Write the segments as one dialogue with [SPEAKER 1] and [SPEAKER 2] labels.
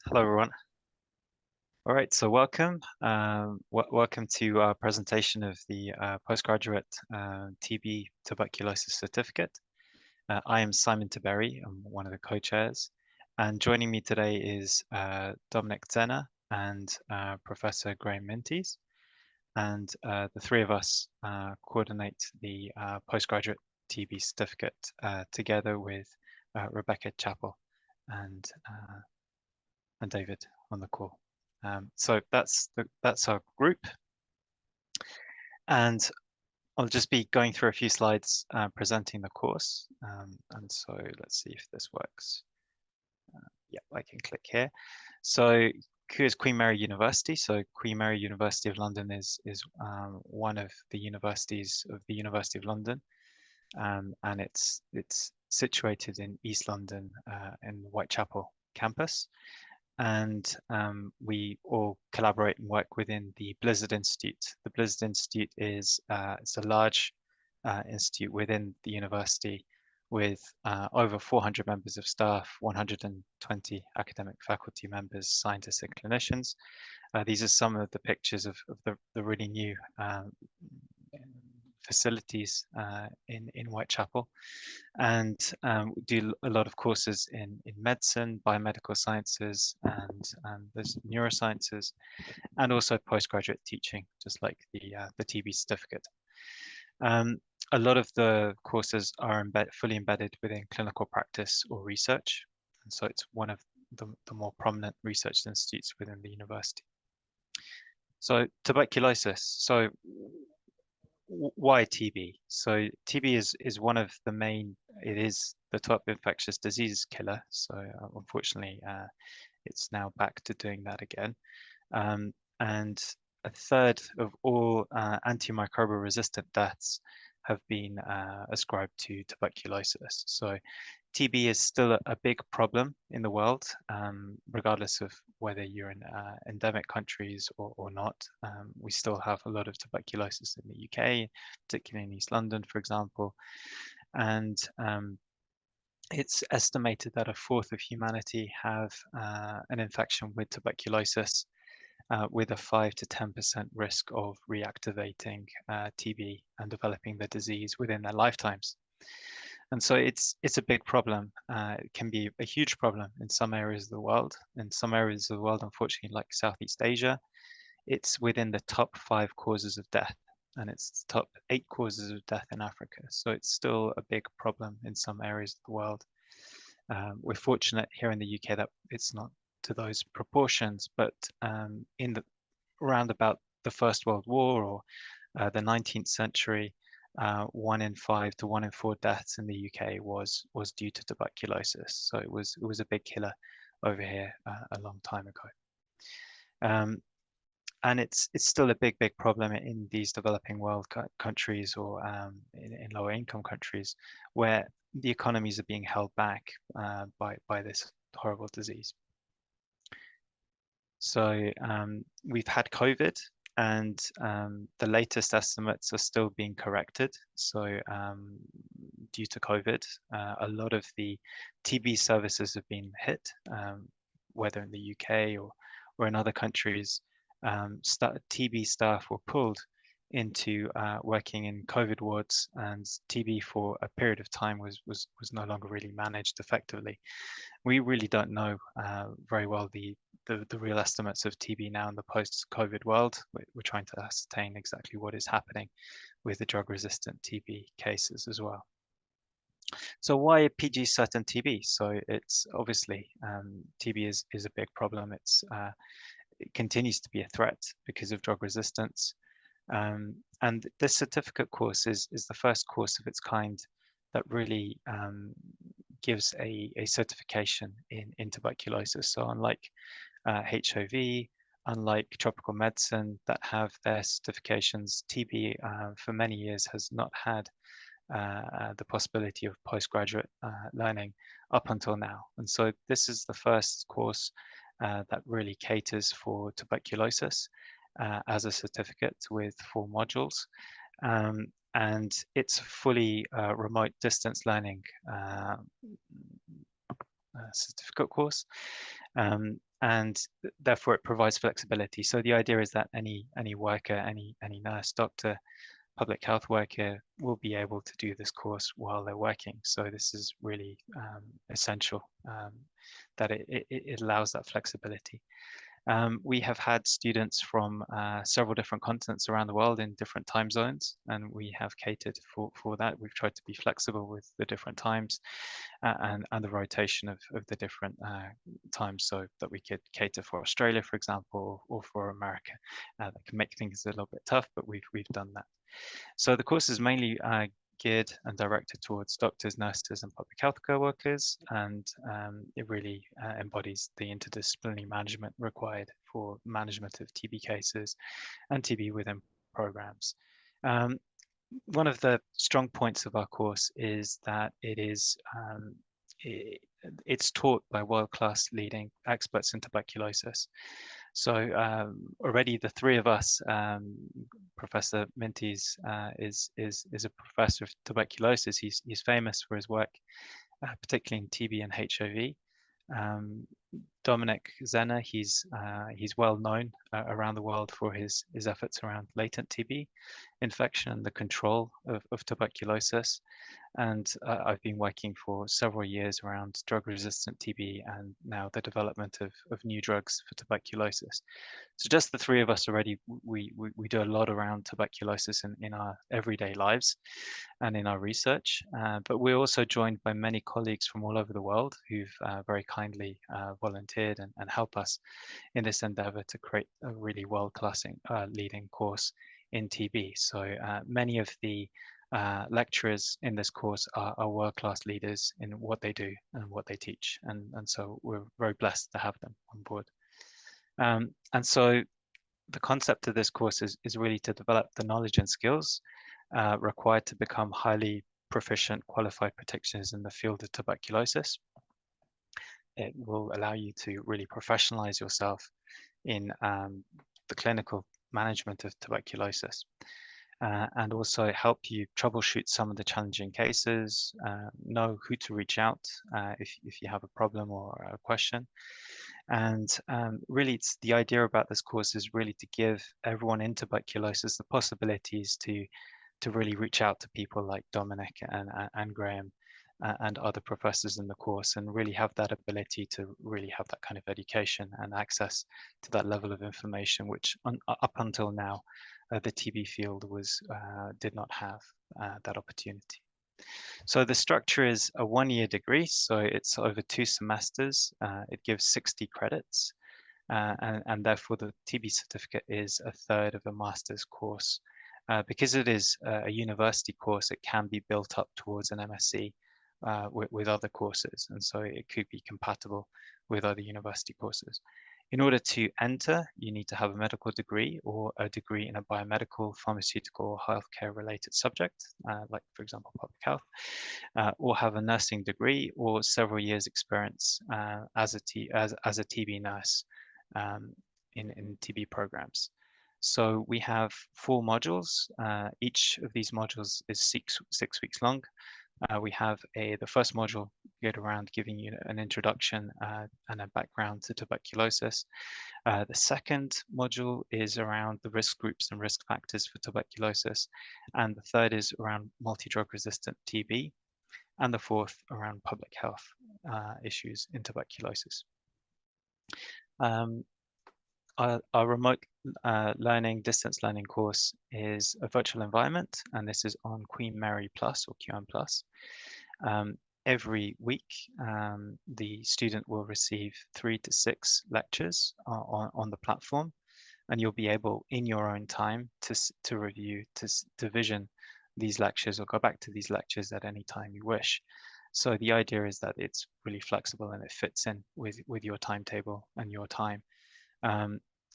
[SPEAKER 1] Hello, everyone. All right, so welcome. Welcome to our presentation of the postgraduate TB tuberculosis certificate. I am Simon Tiberi. I'm one of the co-chairs. And joining me today is Dominik Zenner and Professor Graham Minties. And the three of us coordinate the postgraduate TB certificate together with Rebecca Chappell and David on the call. So that's our group, and I'll just be going through a few slides presenting the course. And so let's see if this works. Yeah, I can click here. So here's Queen Mary University. So Queen Mary University of London is one of the universities of the University of London, and it's situated in East London in Whitechapel campus. And we all collaborate and work within the Blizzard Institute. The Blizzard Institute is it's a large institute within the university with over 400 members of staff, 120 academic faculty members, scientists and clinicians. These are some of the pictures of the really new facilities in Whitechapel, and we do a lot of courses in medicine, biomedical sciences, and there's neurosciences, and also postgraduate teaching, just like the TB certificate. A lot of the courses are fully embedded within clinical practice or research, and so it's one of the more prominent research institutes within the university. So tuberculosis. So why TB? So TB is one of the main, it is the top infectious disease killer. So unfortunately, it's now back to doing that again. And a third of all antimicrobial resistant deaths have been ascribed to tuberculosis. So TB is still a big problem in the world, regardless of whether you're in endemic countries or not. We still have a lot of tuberculosis in the UK, particularly in East London, for example. And it's estimated that a fourth of humanity have an infection with tuberculosis, with a 5 to 10% risk of reactivating TB and developing the disease within their lifetimes. And so it's a big problem. It can be a huge problem in some areas of the world. In some areas of the world, unfortunately, like Southeast Asia, it's within the top 5 causes of death, and it's top 8 causes of death in Africa. So it's still a big problem in some areas of the world. We're fortunate here in the UK that it's not to those proportions, but in the around about the First World War or the 19th century, 1 in 5 to 1 in 4 deaths in the UK was due to tuberculosis. So it was a big killer over here a long time ago. And it's still a big problem in these developing world countries or in lower income countries where the economies are being held back by this horrible disease. So we've had COVID, and the latest estimates are still being corrected. So due to COVID, a lot of the TB services have been hit, whether in the UK or in other countries. TB staff were pulled into working in COVID wards, and TB for a period of time was no longer really managed effectively. We really don't know very well the real estimates of TB now in the post-COVID world. We're trying to ascertain exactly what is happening with the drug-resistant TB cases as well. So why PGCert and TB? So it's obviously TB is a big problem. It continues to be a threat because of drug resistance. And this certificate course is the first course of its kind that really gives a certification in tuberculosis. So unlike HIV, unlike tropical medicine that have their certifications, TB for many years has not had the possibility of postgraduate learning up until now. And so this is the first course that really caters for tuberculosis as a certificate with 4 modules. And it's fully remote distance learning certificate course. and therefore it provides flexibility. So the idea is that any worker, any nurse, doctor, public health worker will be able to do this course while they're working. So this is really essential, that it allows that flexibility. We have had students from several different continents around the world in different time zones, and we have catered for that. We've tried to be flexible with the different times and the rotation of the different times, so that we could cater for Australia, for example, or for America. That can make things a little bit tough, but we've done that. So the course is mainly geared and directed towards doctors, nurses, and public health care workers, and it really embodies the interdisciplinary management required for management of TB cases and TB within programs. One of the strong points of our course is that it's taught by world-class leading experts in tuberculosis. So already the three of us, Professor Minties is a professor of tuberculosis. He's famous for his work, particularly in TB and HIV. Dominik Zenner, he's well known around the world for his efforts around latent TB infection and the control of tuberculosis. And I've been working for several years around drug-resistant TB and now the development of new drugs for tuberculosis. So just the three of us already, we do a lot around tuberculosis in our everyday lives and in our research. But we're also joined by many colleagues from all over the world who've very kindly volunteered and help us in this endeavor to create a really world-class leading course in TB. So many of the lecturers in this course are world-class leaders in what they do and what they teach. And so we're very blessed to have them on board. And so the concept of this course is really to develop the knowledge and skills required to become highly proficient, qualified practitioners in the field of tuberculosis. It will allow you to really professionalize yourself in the clinical management of tuberculosis. And also help you troubleshoot some of the challenging cases, know who to reach out if you have a problem or a question. And really, it's the idea about this course is really to give everyone in tuberculosis the possibilities to really reach out to people like Dominik and Graham and other professors in the course, and really have that ability to really have that kind of education and access to that level of information, which up until now, the TB field did not have that opportunity. So the structure is a one-year degree, so it's over 2 semesters. It gives 60 credits, and therefore the TB certificate is a third of a master's course. Because it is a university course, it can be built up towards an MSc with other courses, and so it could be compatible with other university courses. In order to enter, you need to have a medical degree or a degree in a biomedical, pharmaceutical, or healthcare related subject, like for example, public health, or have a nursing degree or several years experience as a TB nurse in TB programs. So we have 4 modules. Each of these modules is six weeks long. We have the first module geared around giving you an introduction and a background to tuberculosis. The second module is around the risk groups and risk factors for tuberculosis. And the third is around multi-drug resistant TB. And the fourth around public health issues in tuberculosis. Our remote learning, distance learning course is a virtual environment, and this is on Queen Mary Plus or QM Plus. Every week, the student will receive 3 to 6 lectures on the platform, and you'll be able, in your own time, to review, to vision these lectures or go back to these lectures at any time you wish. So the idea is that it's really flexible and it fits in with your timetable and your time.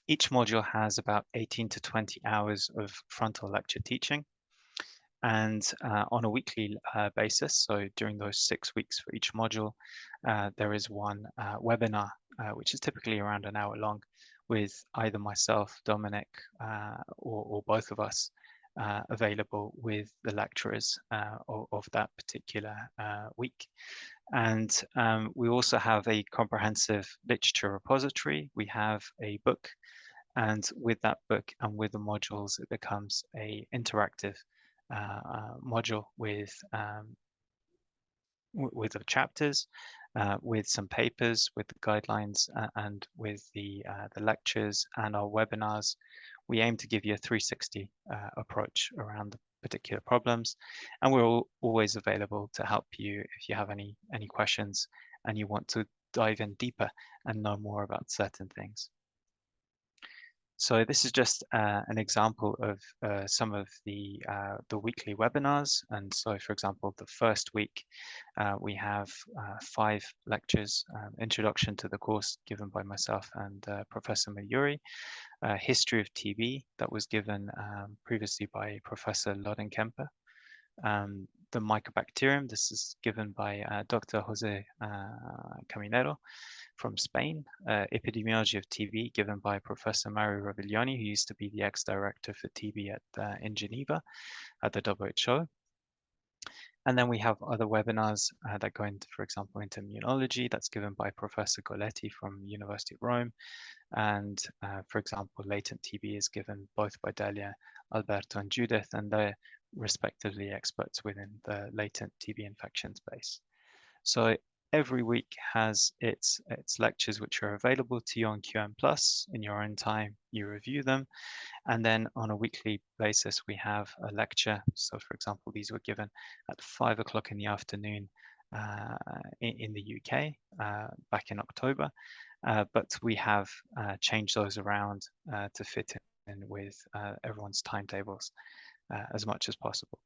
[SPEAKER 1] Each module has about 18 to 20 hours of frontal lecture teaching. And on a weekly basis, so during those 6 weeks for each module, there is one webinar, which is typically around an hour long, with either myself, Dominik, or both of us available with the lecturers of that particular week. And we also have a comprehensive literature repository. We have a book, and with that book and with the modules, it becomes a interactive module with the chapters, with some papers, with the guidelines, and with the lectures and our webinars. We aim to give you a 360 approach around the particular problems, and we're always available to help you if you have any questions and you want to dive in deeper and know more about certain things. So this is just an example of some of the weekly webinars. And so, for example, the first week we have 5 lectures: introduction to the course given by myself and Professor Mayuri, history of TB that was given previously by Professor Lodenkemper. The mycobacterium, this is given by Dr. Jose Caminero from Spain. Epidemiology of TB given by Professor Mario Roviglioni, who used to be the ex-director for TB in Geneva at the WHO. And then we have other webinars that go into, for example, into immunology. That's given by Professor Goletti from University of Rome. And for example, latent TB is given both by Delia, Alberto, and Judith, and they're respectively experts within the latent TB infection space. So every week has its lectures, which are available to you on QM Plus in your own time. You review them, and then on a weekly basis we have a lecture. So, for example, these were given at 5 o'clock in the afternoon in the UK back in October, but we have changed those around to fit in with everyone's timetables as much as possible.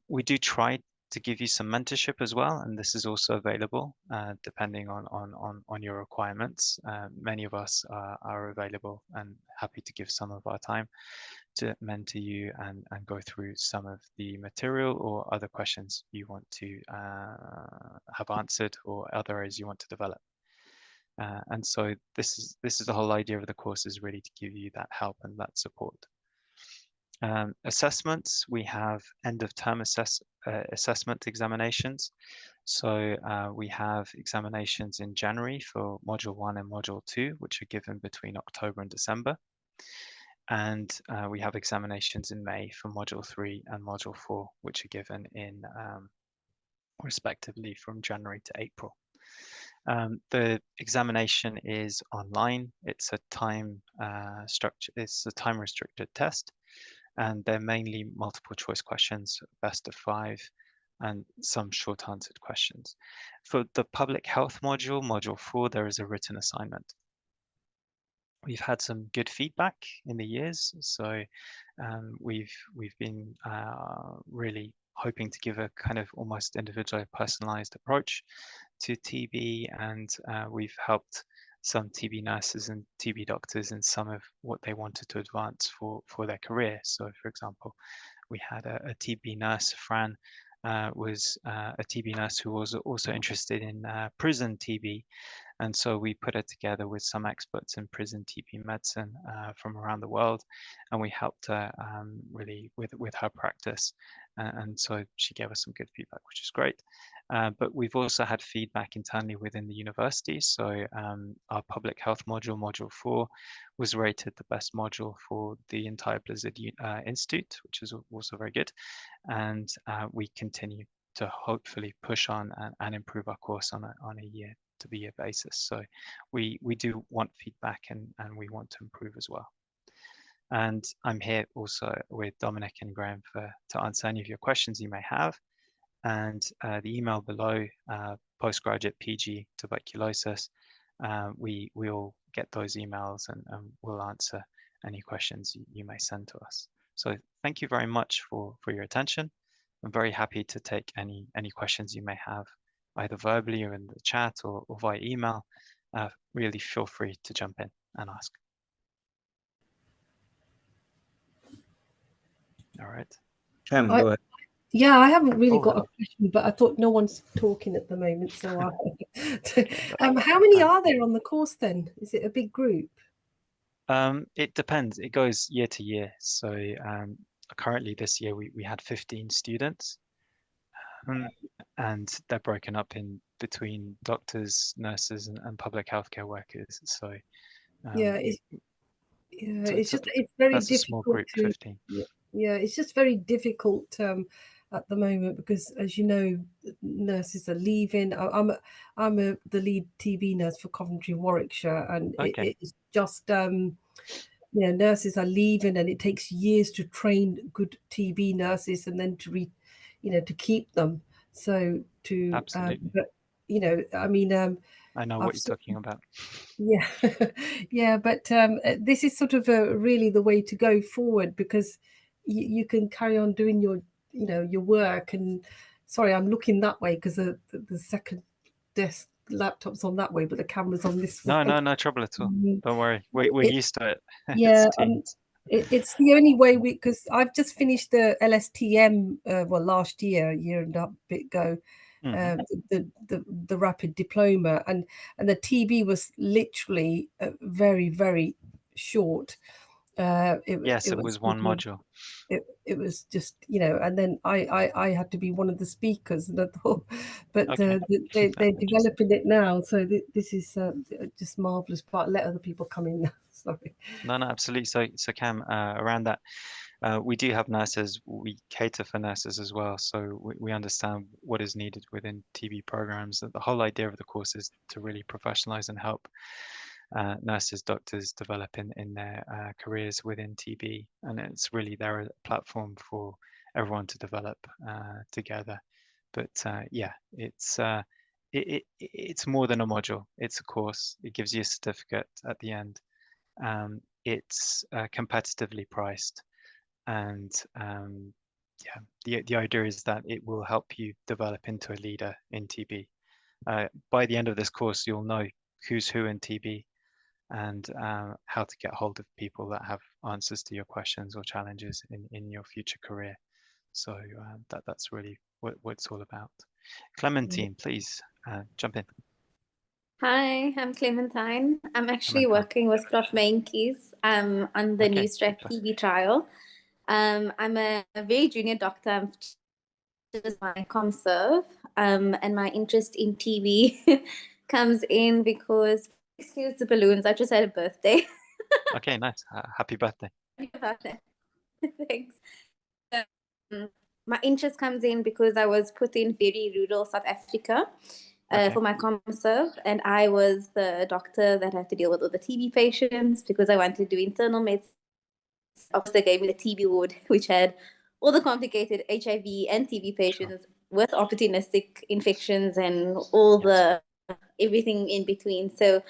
[SPEAKER 1] We do try to give you some mentorship as well, and this is also available depending on your requirements. Many of us are available and happy to give some of our time to mentor you and go through some of the material or other questions you want to have answered or other areas you want to develop. And so this is the whole idea of the course, is really to give you that help and that support. Assessments, we have end of term assessment examinations. So we have examinations in January for Module 1 and Module 2, which are given between October and December. And we have examinations in May for Module 3 and Module 4, which are given in respectively from January to April. The examination is online. It's a time it's a time restricted test, and they're mainly multiple choice questions, best of 5, and some short answered questions. For the public health module, Module 4, there is a written assignment. We've had some good feedback in the years, so we've been really hoping to give a kind of almost individualized, personalized approach to TB, and we've helped some TB nurses and TB doctors in some of what they wanted to advance for their career. So, for example, we had a TB nurse, Fran, was a TB nurse who was also interested in prison TB. And so we put it together with some experts in prison TB medicine from around the world, and we helped her really with her practice. And so she gave us some good feedback, which is great. But we've also had feedback internally within the university. So our public health module, Module 4, was rated the best module for the entire Blizzard Institute, which is also very good. And we continue to hopefully push on and improve our course on a year-to-year basis. So we do want feedback, and we want to improve as well. And I'm here also with Dominik and Graham to answer any of your questions you may have. And the email below, postgraduate PG Tuberculosis, we'll get those emails and we'll answer any questions you may send to us. So thank you very much for your attention. I'm very happy to take any questions you may have, either verbally or in the chat or via email. Really feel free to jump in and ask. All right.
[SPEAKER 2] Cam, go ahead.
[SPEAKER 3] Yeah, I haven't really got
[SPEAKER 1] hello.
[SPEAKER 3] a question, but I thought no one's talking at the moment. So how many are there on the course then? Is it a big group?
[SPEAKER 1] It depends. It goes year to year. So currently this year we had 15 students. and they're broken up in between doctors, nurses, and public healthcare workers. So
[SPEAKER 3] Yeah,
[SPEAKER 1] um,
[SPEAKER 3] it's just it's very
[SPEAKER 1] that's a small
[SPEAKER 3] difficult
[SPEAKER 1] group,
[SPEAKER 3] to
[SPEAKER 1] 15.
[SPEAKER 3] yeah, it's just very difficult at the moment because, as you know, nurses are leaving. I'm the lead TB nurse for Coventry, Warwickshire, and
[SPEAKER 1] Okay,
[SPEAKER 3] it's just nurses are leaving, and it takes years to train good TB nurses, and then to keep them. So
[SPEAKER 1] absolutely.
[SPEAKER 3] but I mean,
[SPEAKER 1] I know what
[SPEAKER 3] I've
[SPEAKER 1] you're talking about.
[SPEAKER 3] yeah, yeah, but this is sort of really the way to go forward because you can carry on doing your work. And sorry, I'm looking that way because the second desk laptop's on that way, but the camera's on this
[SPEAKER 1] No,
[SPEAKER 3] way.
[SPEAKER 1] no trouble at all.
[SPEAKER 3] Mm,
[SPEAKER 1] Don't worry. We're
[SPEAKER 3] It,
[SPEAKER 1] used to it. It's
[SPEAKER 3] yeah,
[SPEAKER 1] teams.
[SPEAKER 3] it's the only way because I've just finished the LSTM last year and a bit ago,
[SPEAKER 1] Hmm.
[SPEAKER 3] the rapid diploma, and the TB was literally very very short.
[SPEAKER 1] Yes,
[SPEAKER 3] It
[SPEAKER 1] it
[SPEAKER 3] was
[SPEAKER 1] was one module.
[SPEAKER 3] it was just and then I had to be one of the speakers, and I thought, but
[SPEAKER 1] Okay,
[SPEAKER 3] they're
[SPEAKER 1] interesting.
[SPEAKER 3] developing it now, so this is just marvelous. But let other people come in now. Sorry.
[SPEAKER 1] No, no, absolutely. So Cam, around that, we do have nurses. We cater for nurses as well. So we understand what is needed within TB programs. The whole idea of the course is to really professionalize and help nurses, doctors develop in their careers within TB. And it's really there a platform for everyone to develop together. But yeah, it's more than a module. It's a course. It gives you a certificate at the end. It's competitively priced, and yeah, the idea is that it will help you develop into a leader in TB. By the end of this course, you'll know who's who in TB and how to get hold of people that have answers to your questions or challenges in your future career. So that's really what it's all about. Clementine, please jump in.
[SPEAKER 2] Hi, I'm Clementine. I'm actually
[SPEAKER 1] Clementine.
[SPEAKER 2] working with Prof. Mainkeys on the new
[SPEAKER 1] Okay,
[SPEAKER 2] strep TB trial. I'm a very junior doctor. I'm just my ComServe, and my interest in TB comes in because, excuse the balloons, I just had a birthday.
[SPEAKER 1] okay, nice. Happy birthday.
[SPEAKER 2] Thanks. My interest comes in because I was put in very rural South Africa
[SPEAKER 1] Okay,
[SPEAKER 2] for my ComServe, and I was the doctor that had to deal with all the TB patients because I wanted to do internal medicine. Obviously, they gave me the TB ward, which had all the complicated HIV and TB
[SPEAKER 1] sure.
[SPEAKER 2] patients with opportunistic infections and all
[SPEAKER 1] Yes.
[SPEAKER 2] the everything in between. So,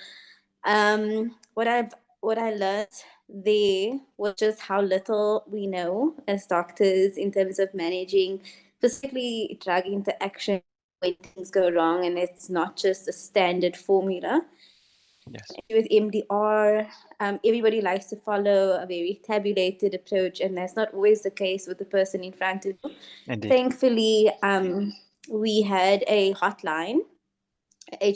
[SPEAKER 2] what I learned there was just how little we know as doctors in terms of managing, specifically drug interaction when things go wrong, and it's not just a standard formula.
[SPEAKER 1] Yes.
[SPEAKER 2] With MDR, everybody likes to follow a very tabulated approach, and that's not always the case with the person in front of you.
[SPEAKER 1] Indeed.
[SPEAKER 2] Thankfully, we had a hotline.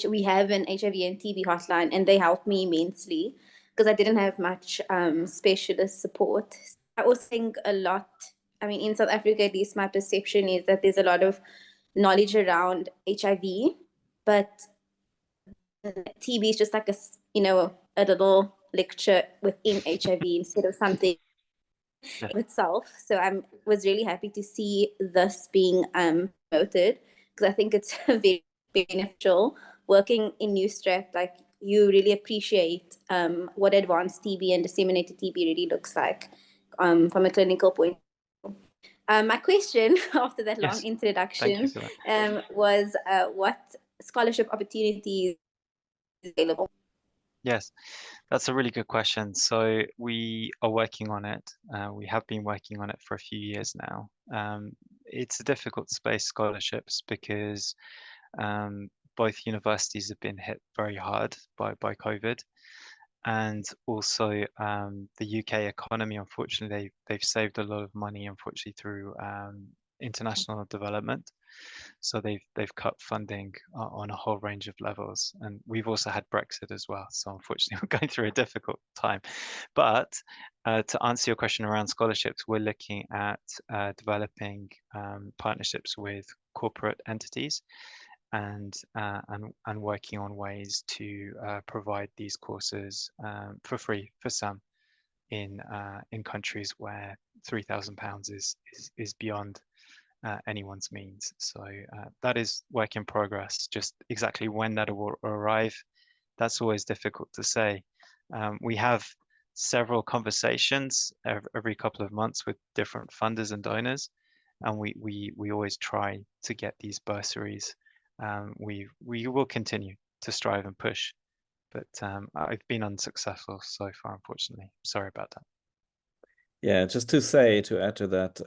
[SPEAKER 2] We have an HIV and TB hotline, and they helped me immensely because I didn't have much specialist support. I also think a lot, I mean, in South Africa, at least my perception is that there's a lot of knowledge around HIV, but TB is just like a little lecture within HIV instead of something
[SPEAKER 1] Yes.
[SPEAKER 2] itself. So I was really happy to see this being promoted because I think it's very beneficial working in Newstrap. Like you really appreciate what advanced TB and disseminated TB really looks like from a clinical point. My question after that long
[SPEAKER 1] Yes. Thank you
[SPEAKER 2] introduction
[SPEAKER 1] for that.
[SPEAKER 2] was what scholarship opportunities available?
[SPEAKER 1] Yes, that's a really good question. So we are working on it. We have been working on it for a few years now. It's a difficult space, scholarships, because both universities have been hit very hard by COVID, and also the UK economy. Unfortunately, they've saved a lot of money, unfortunately, through international development. So they've cut funding on a whole range of levels, and we've also had Brexit as well. So unfortunately, we're going through a difficult time. But to answer your question around scholarships, we're looking at developing partnerships with corporate entities and working on ways to provide these courses for free for some in countries where £3,000 is beyond anyone's means. So that is work in progress. Just exactly when that will arrive, that's always difficult to say. We have several conversations every couple of months with different funders and donors, and we always try to get these bursaries. We will continue to strive and push, but I've been unsuccessful so far, unfortunately. Sorry about that.
[SPEAKER 4] Yeah, just to add to that,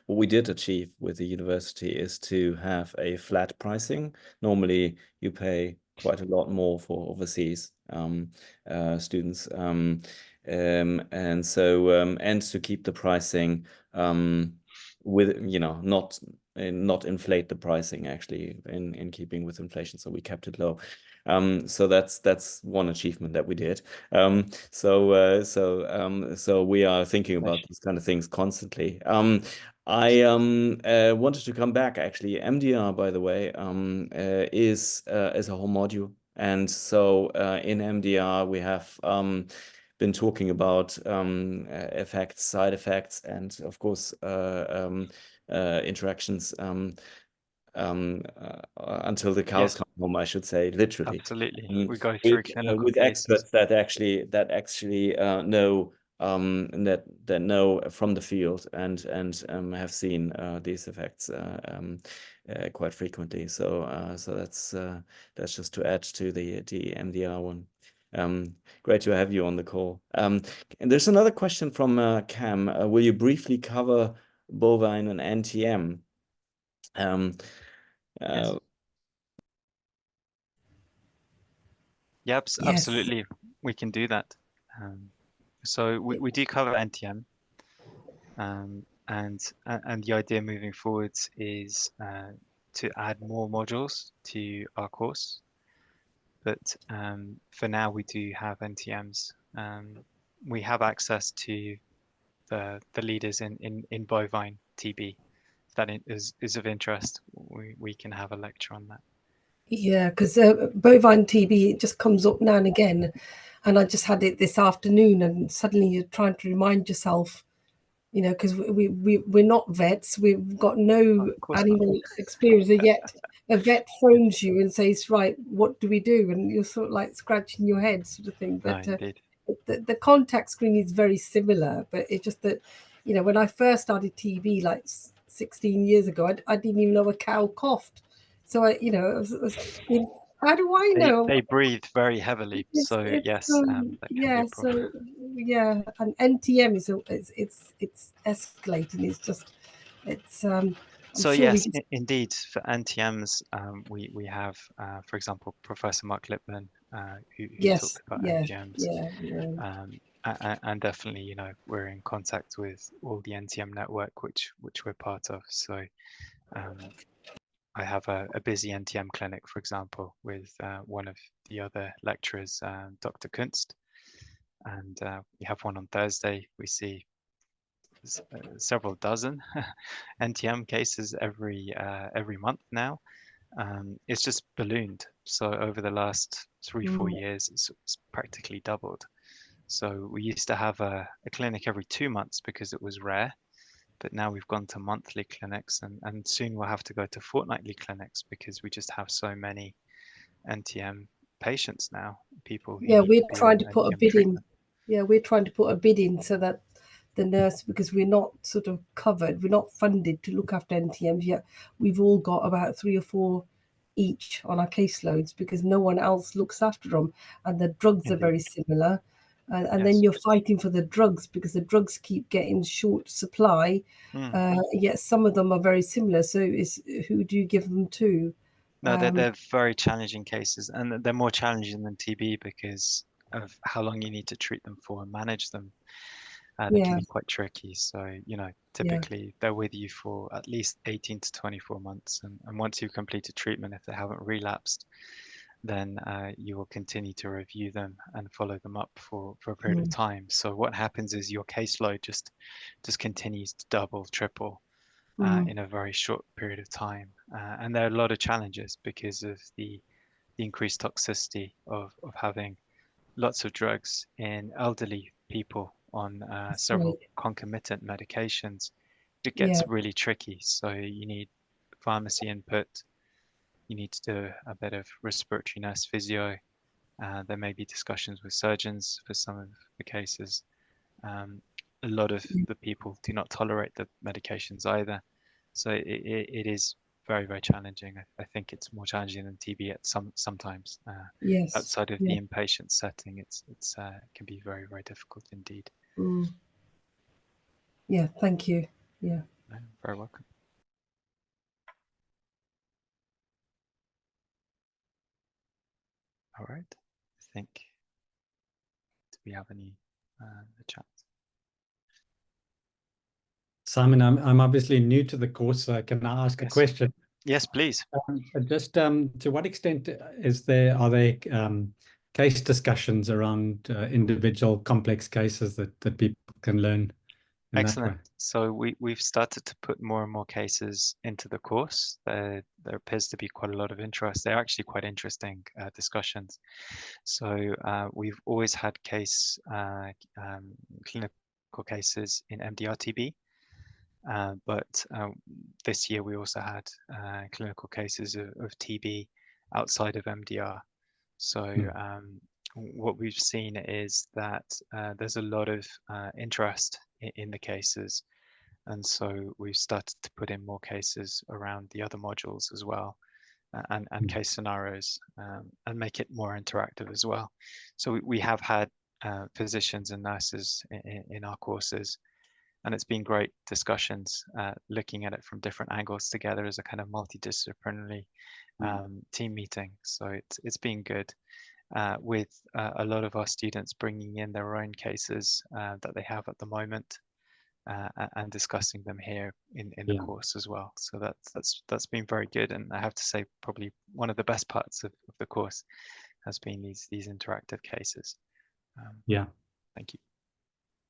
[SPEAKER 4] what we did achieve with the university is to have a flat pricing. Normally, you pay quite a lot more for overseas students, and to keep the pricing with not inflate the pricing actually in keeping with inflation. So we kept it low. So that's one achievement that we did. So we are thinking about these kind of things constantly. I wanted to come back actually. MDR, by the way, is a whole module, and so in MDR we have been talking about effects, side effects, and of course interactions until the cows come home, I should say, literally.
[SPEAKER 1] Absolutely. We go through clinical
[SPEAKER 4] with
[SPEAKER 1] cases.
[SPEAKER 4] experts that actually know that know from the field and have seen these effects quite frequently. So that's just to add to the MDR one. Great to have you on the call. And there's another question from Cam. Will you briefly cover bovine and NTM?
[SPEAKER 1] Yes. Yep,
[SPEAKER 3] Yes.
[SPEAKER 1] absolutely. We can do that. So we do cover NTM, and the idea moving forwards is to add more modules to our course. But for now, we do have NTMs. We have access to the leaders in bovine TB. If that is of interest, we can have a lecture on that.
[SPEAKER 3] Yeah, because bovine TB, it just comes up now and again. And I just had it this afternoon, and suddenly you're trying to remind yourself, you know, because we're not vets, we've got no animal experience, and yet a vet phones you and says, right, what do we do? And you're sort of like scratching your head sort of thing. But the contact screen is very similar, but it's just that, you know, when I first started TB like 16 years ago, I didn't even know a cow coughed. So I was thinking, how do I know?
[SPEAKER 1] They breathe very heavily, so yes, that can be a problem.
[SPEAKER 3] And NTM it's escalating.
[SPEAKER 1] So
[SPEAKER 3] sure
[SPEAKER 1] yes, indeed, for NTMs, we have, for example, Professor Mark Lipman, who talks about NTMs, and definitely, you know, we're in contact with all the NTM network, which we're part of. So I have a busy NTM clinic, for example, with one of the other lecturers, Dr. Kunst, and we have one on Thursday. We see several dozen NTM cases every month now. It's just ballooned. So over the last 3-4 years, it's practically doubled. So we used to have a clinic every 2 months because it was rare. But now we've gone to monthly clinics, and soon we'll have to go to fortnightly clinics because we just have so many NTM patients now. People who
[SPEAKER 3] we're trying to put a bid in. Yeah, we're trying to put a bid in so that the nurse, because we're not sort of covered, we're not funded to look after NTMs yet. We've all got about 3 or 4 each on our caseloads because no one else looks after them, and the drugs are very similar. And then you're fighting for the drugs because the drugs keep getting short supply, yet some of them are very similar. So who do you give them to?
[SPEAKER 1] No, they're very challenging cases, and they're more challenging than TB because of how long you need to treat them for and manage them. They can
[SPEAKER 3] Yeah.
[SPEAKER 1] be quite tricky. So, you know, typically they're with you for at least 18 to 24 months. And once you've completed treatment, if they haven't relapsed, then you will continue to review them and follow them up for a period of time. So what happens is your caseload just continues to double, triple in a very short period of time. And there are a lot of challenges because of the increased toxicity of having lots of drugs in elderly people on several concomitant medications. It gets
[SPEAKER 3] Yeah.
[SPEAKER 1] really tricky. So you need pharmacy input. You need to do a bit of respiratory nurse physio. There may be discussions with surgeons for some of the cases. A lot of the people do not tolerate the medications either. So it is very, very challenging. I think it's more challenging than TB at sometimes.
[SPEAKER 3] Yes.
[SPEAKER 1] Outside of the inpatient setting, it can be very, very difficult indeed.
[SPEAKER 3] Yeah, thank you. Yeah.
[SPEAKER 1] Very welcome. All right. I think, do we have any chat?
[SPEAKER 5] Simon, I'm obviously new to the course, so can I ask a question?
[SPEAKER 1] Yes, please.
[SPEAKER 5] Just to what extent are there case discussions around individual complex cases that people can learn in that way?
[SPEAKER 1] Excellent. So we've started to put more and more cases into the course. There appears to be quite a lot of interest. They're actually quite interesting discussions. So we've always had clinical cases in MDR-TB, but this year we also had clinical cases of TB outside of MDR. So what we've seen is that there's a lot of interest in the cases. And so we've started to put in more cases around the other modules as well, and case scenarios, and make it more interactive as well. So we have had physicians and nurses in our courses, and it's been great discussions looking at it from different angles together as a kind of multidisciplinary team meeting. So it's been good. With a lot of our students bringing in their own cases that they have at the moment and discussing them here in the course as well. So that's been very good, and I have to say probably one of the best parts of the course has been these interactive cases. Thank you.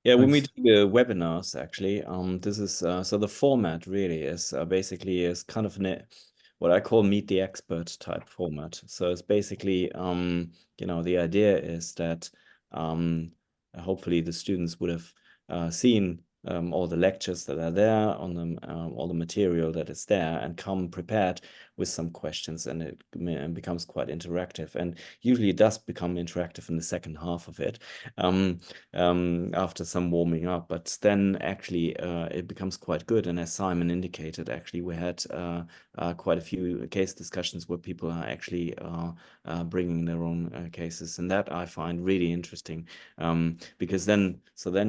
[SPEAKER 4] Yeah, when we do the webinars, actually, this is so the format really is basically is kind of what I call meet the expert type format. So it's basically, you know, the idea is that hopefully the students would have seen all the lectures that are there on them, all the material that is there, and come prepared with some questions, and it becomes quite interactive. And usually it does become interactive in the second half of it, after some warming up. But then actually it becomes quite good. And as Simon indicated, actually we had quite a few case discussions where people are actually bringing their own cases, and that I find really interesting, because then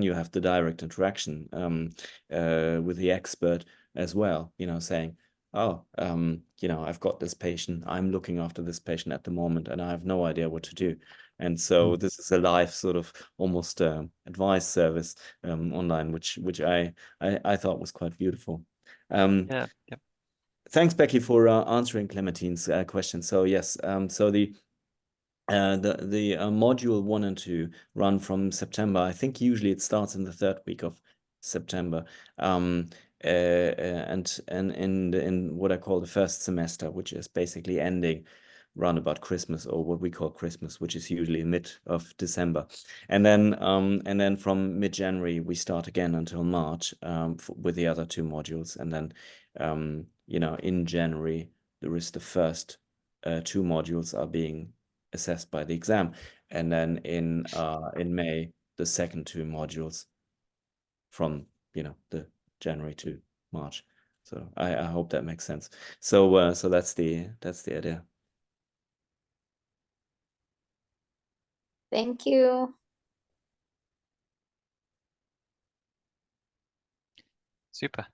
[SPEAKER 4] you have the direct interaction with the expert as well, you know, saying, oh, you know, I've got this patient, I'm looking after this patient at the moment, and I have no idea what to do. And so this is a live sort of almost advice service online, which I thought was quite beautiful. Thanks, Becky, for answering Clementine's question. So yes, so the module 1 and 2 run from September. I think usually it starts in the 3rd week of September, and in what I call the first semester, which is basically ending round about Christmas, or what we call Christmas, which is usually mid of December. And then from mid-January we start again until March with the other 2 modules. And then you know, in January there is the first 2 modules are being assessed by the exam, and then in May the second 2 modules from, you know, the January to March. So I hope that makes sense. So so that's the idea.
[SPEAKER 2] Thank you.
[SPEAKER 1] Super.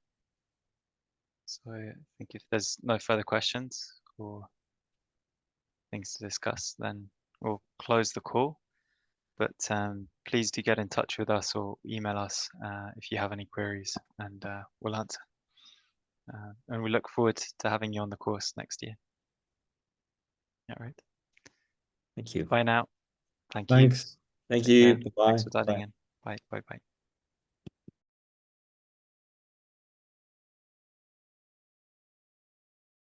[SPEAKER 1] So I think if there's no further questions or things to discuss, then we'll close the call. But please do get in touch with us or email us if you have any queries, and we'll answer. And we look forward to having you on the course next year. Yeah, right.
[SPEAKER 4] Thank you.
[SPEAKER 1] Bye now. Thank you.
[SPEAKER 5] Thanks.
[SPEAKER 4] Thank
[SPEAKER 1] Take
[SPEAKER 4] you.
[SPEAKER 1] care.
[SPEAKER 4] Bye.
[SPEAKER 1] Thanks for dialing in. Bye. Bye. Bye.